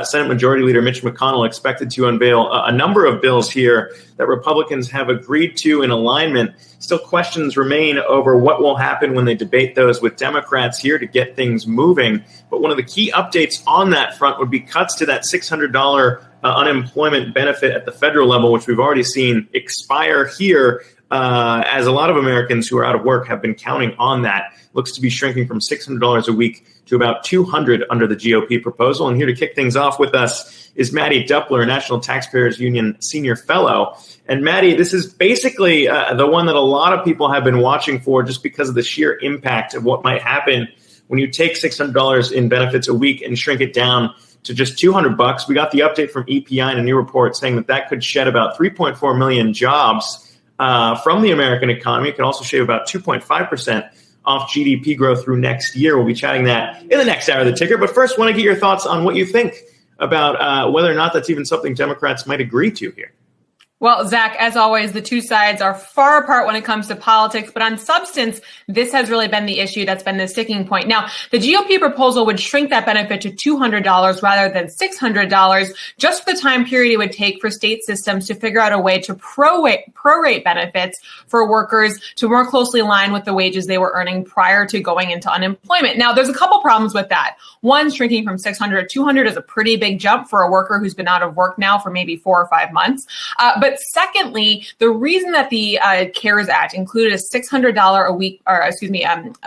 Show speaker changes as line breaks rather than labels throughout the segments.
Senate Majority Leader Mitch McConnell expected to unveil a number of bills here that Republicans have agreed to in alignment. Still questions remain over what will happen when they debate those with Democrats here to get things moving. But one of the key updates on that front would be cuts to that $600 unemployment benefit at the federal level, which we've already seen expire here, as a lot of Americans who are out of work have been counting on that. Looks to be shrinking from $600 a week to about $200 under the GOP proposal. And here to kick things off with us is Mattie Duppler, National Taxpayers Union Senior Fellow. And Mattie, this is basically the one that a lot of people have been watching for just because of the sheer impact of what might happen when you take $600 in benefits a week and shrink it down to just $200. We got the update from EPI in a new report saying that that could shed about 3.4 million jobs from the American economy. It could also shave about 2.5% off GDP growth through next year. We'll be chatting that in the next hour of the ticker. But first, want to get your thoughts on what you think about whether or not that's even something Democrats might agree to here.
Well, Zach, as always, the two sides are far apart when it comes to politics, but on substance, this has really been the issue that's been the sticking point. Now, the GOP proposal would shrink that benefit to $200 rather than $600, just for the time period it would take for state systems to figure out a way to prorate benefits for workers to more closely align with the wages they were earning prior to going into unemployment. Now, there's a couple problems with that. One, shrinking from $600 to $200 is a pretty big jump for a worker who's been out of work now for maybe 4 or 5 months. But secondly, the reason that the CARES Act included a $600 a week,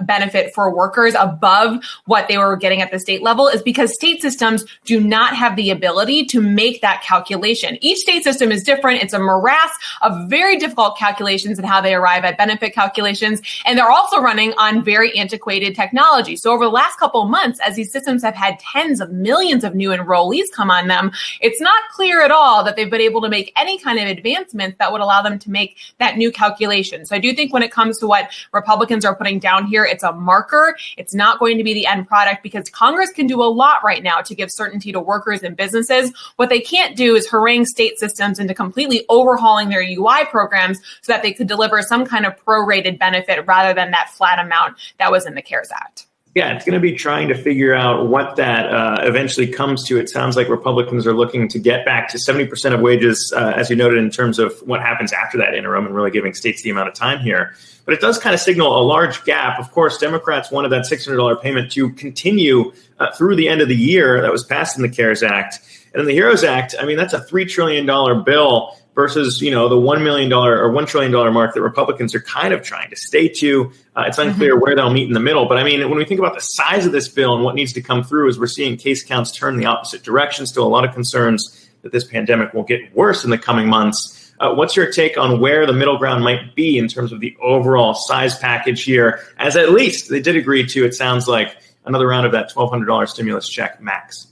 benefit for workers above what they were getting at the state level is because state systems do not have the ability to make that calculation. Each state system is different. It's a morass of very difficult calculations and how they arrive at benefit calculations. And they're also running on very antiquated technology. So over the last couple of months, as these systems have had tens of millions of new enrollees come on them, it's not clear at all that they've been able to make any kind of advancements that would allow them to make that new calculation. So I do think when it comes to what Republicans are putting down here, it's a marker. It's not going to be the end product because Congress can do a lot right now to give certainty to workers and businesses. What they can't do is harangue state systems into completely overhauling their UI programs so that they could deliver some kind of prorated benefit rather than that flat amount that was in the CARES Act.
Yeah, it's going to be trying to figure out what that eventually comes to. It sounds like Republicans are looking to get back to 70% of wages, as you noted, in terms of what happens after that interim and really giving states the amount of time here. But it does kind of signal a large gap. Of course, Democrats wanted that $600 payment to continue through the end of the year that was passed in the CARES Act. And in the HEROES Act, I mean, that's a $3 trillion bill versus, the $1 million or $1 trillion mark that Republicans are kind of trying to stay to. It's unclear where they'll meet in the middle. But I mean, when we think about the size of this bill and what needs to come through, is we're seeing case counts turn the opposite direction. Still a lot of concerns that this pandemic will get worse in the coming months. What's your take on where the middle ground might be in terms of the overall size package here, as at least they did agree to, it sounds like, another round of that $1,200 stimulus check max?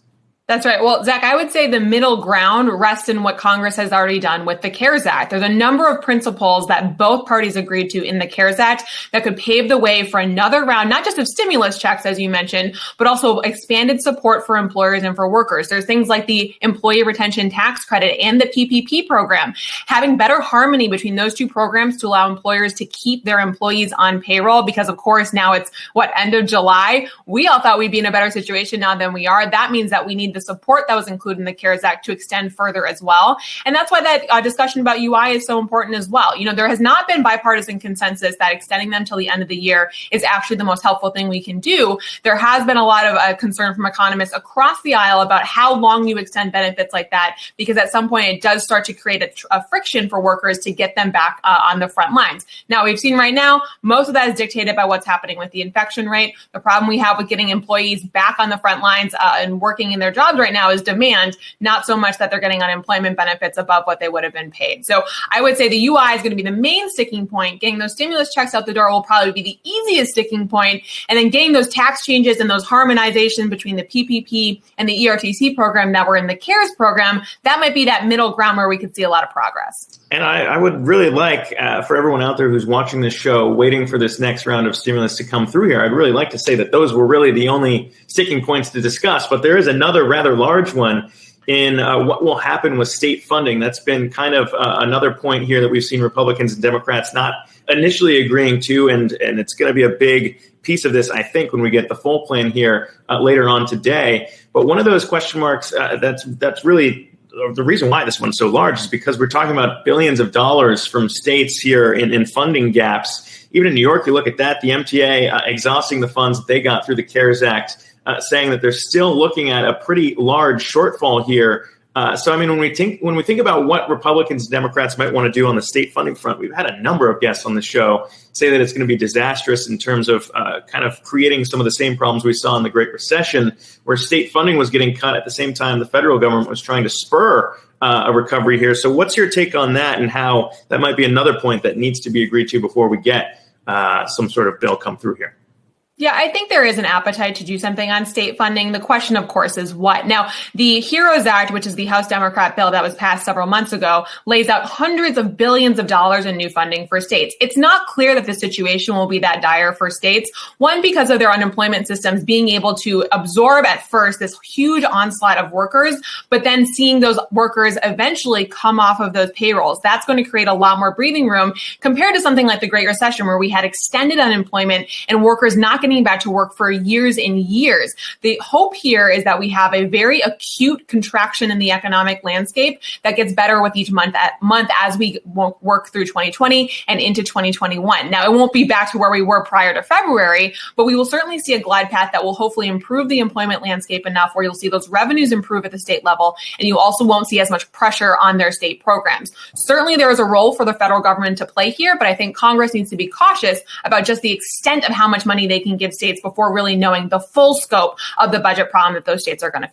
That's right. Well, Zach, I would say the middle ground rests in what Congress has already done with the CARES Act. There's a number of principles that both parties agreed to in the CARES Act that could pave the way for another round, not just of stimulus checks, as you mentioned, but also expanded support for employers and for workers. There's things like the Employee Retention Tax Credit and the PPP program. Having better harmony between those two programs to allow employers to keep their employees on payroll, because of course now it's end of July. We all thought we'd be in a better situation now than we are. That means that we need the support that was included in the CARES Act to extend further as well. And that's why that discussion about UI is so important as well. There has not been bipartisan consensus that extending them till the end of the year is actually the most helpful thing we can do. There has been a lot of concern from economists across the aisle about how long you extend benefits like that, because at some point it does start to create a friction for workers to get them back on the front lines. Now, we've seen right now, most of that is dictated by what's happening with the infection rate. The problem we have with getting employees back on the front lines and working in their jobs right now is demand, not so much that they're getting unemployment benefits above what they would have been paid. So I would say the UI is going to be the main sticking point. Getting those stimulus checks out the door will probably be the easiest sticking point. And then getting those tax changes and those harmonizations between the PPP and the ERTC program that were in the CARES program, that might be that middle ground where we could see a lot of progress.
And I would really like, for everyone out there who's watching this show, waiting for this next round of stimulus to come through here, I'd really like to say that those were really the only sticking points to discuss. But there is another rather large one in what will happen with state funding. That's been kind of another point here that we've seen Republicans and Democrats not initially agreeing to, and it's going to be a big piece of this, I think, when we get the full plan here later on today. But one of those question marks that's really the reason why this one's so large is because we're talking about billions of dollars from states here in funding gaps. Even in New York, you look at that, the MTA exhausting the funds that they got through the CARES Act, saying that they're still looking at a pretty large shortfall here. So, I mean, when we think about what Republicans and Democrats might want to do on the state funding front, we've had a number of guests on the show say that it's going to be disastrous in terms of kind of creating some of the same problems we saw in the Great Recession, where state funding was getting cut at the same time the federal government was trying to spur a recovery here. So what's your take on that and how that might be another point that needs to be agreed to before we get some sort of bill come through here?
Yeah, I think there is an appetite to do something on state funding. The question, of course, is what? Now, the HEROES Act, which is the House Democrat bill that was passed several months ago, lays out hundreds of billions of dollars in new funding for states. It's not clear that the situation will be that dire for states. One, because of their unemployment systems being able to absorb at first this huge onslaught of workers, but then seeing those workers eventually come off of those payrolls. That's going to create a lot more breathing room compared to something like the Great Recession, where we had extended unemployment and workers not getting back to work for years and years. The hope here is that we have a very acute contraction in the economic landscape that gets better with each month as we work through 2020 and into 2021. Now, it won't be back to where we were prior to February, but we will certainly see a glide path that will hopefully improve the employment landscape enough where you'll see those revenues improve at the state level, and you also won't see as much pressure on their state programs. Certainly, there is a role for the federal government to play here, but I think Congress needs to be cautious about just the extent of how much money they can give states before really knowing the full scope of the budget problem that those states are going to face.